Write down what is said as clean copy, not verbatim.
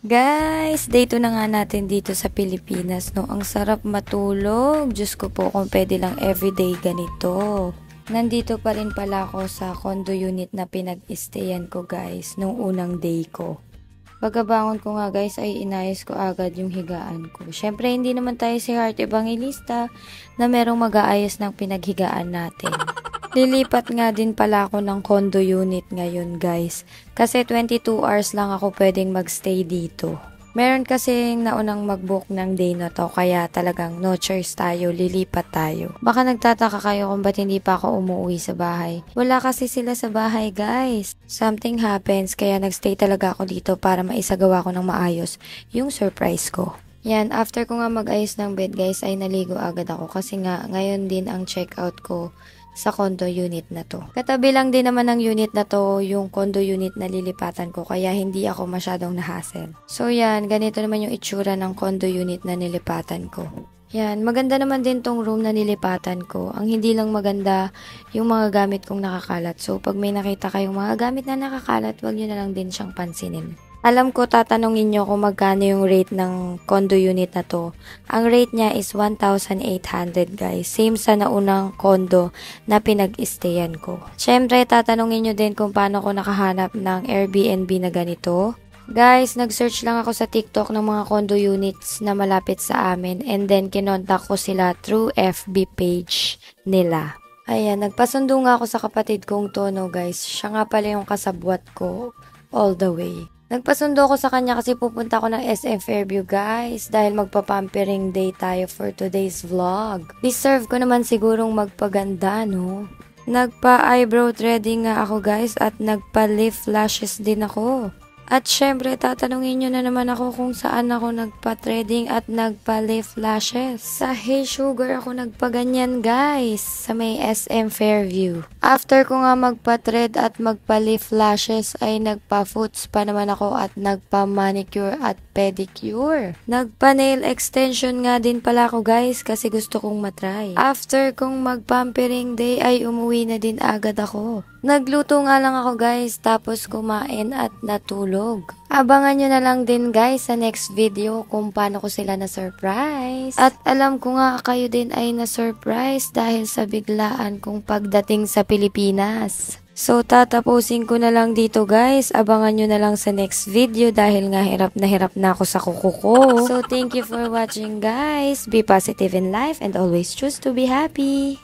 Guys, day 2 na nga natin dito sa Pilipinas, no? Ang sarap matulog. Diyos ko po, kung pwede lang everyday ganito. Nandito pa rin pala ako sa condo unit na pinag-stayan ko, guys, nung unang day ko. Pagkabangon ko nga, guys, ay inayos ko agad yung higaan ko. Syempre, hindi naman tayo si Heart Evangelista na merong mag-aayos ng pinaghigaan natin. Lilipat nga din pala ako ng condo unit ngayon, guys. Kasi 22 hours lang ako pwedeng magstay dito. Meron kasing naunang mag-book ng day na to, kaya talagang no choice tayo, lilipat tayo. Baka nagtataka kayo kung ba't hindi pa ako umuwi sa bahay. Wala kasi sila sa bahay, guys. Something happens, kaya nagstay talaga ako dito para maisagawa ko ng maayos yung surprise ko. Yan, after ko nga mag-ayos ng bed, guys, ay naligo agad ako kasi nga ngayon din ang check-out ko sa condo unit na to. Katabi lang din naman ng unit na to yung condo unit na lilipatan ko, kaya hindi ako masyadong nahassle. So yan, ganito naman yung itsura ng condo unit na nilipatan ko. Yan, maganda naman din tong room na nilipatan ko. Ang hindi lang maganda yung mga gamit kong nakakalat. So pag may nakita kayong mga gamit na nakakalat, wag nyo na lang din siyang pansinin. Alam ko tatanungin nyo kung magkano yung rate ng condo unit na to. Ang rate niya is 1,800, guys. Same sa naunang condo na pinag-stayan ko. Syempre, tatanungin nyo din kung paano ko nakahanap ng Airbnb na ganito. Guys, nag-search lang ako sa TikTok ng mga condo units na malapit sa amin, and then kinontak ko sila through FB page nila. Ayan, nagpasundo nga ako sa kapatid kong Tono, guys. Siya nga pala yung kasabwat ko all the way. Nagpasundo ko sa kanya kasi pupunta ako ng SM Fairview, guys, dahil magpapampering day tayo for today's vlog. Deserve ko naman sigurong magpaganda, no? Nagpa-eyebrow threading nga ako, guys, at nagpa-lip lashes din ako. At syempre, tatanungin nyo na naman ako kung saan ako nagpa-threading at nagpa-lip lashes. Sa Hey Sugar ako nagpaganyan, guys, sa may SM Fairview. After ko nga magpa-thread at magpa-lip lashes ay nagpa-foot spa naman ako at nagpa-manicure at pedicure. Nagpa-nail extension nga din pala ako, guys, kasi gusto kong matry. After kong mag-pampering day ay umuwi na din agad ako. Nagluto nga lang ako, guys, tapos kumain at natulog. Abangan nyo na lang din, guys, sa next video kung paano ko sila na-surprise. At alam ko nga kayo din ay na-surprise dahil sa biglaan kong pagdating sa Pilipinas. So, tatapusin ko na lang dito, guys. Abangan nyo na lang sa next video dahil nga hirap na ako sa kuko ko. So, thank you for watching, guys. Be positive in life and always choose to be happy.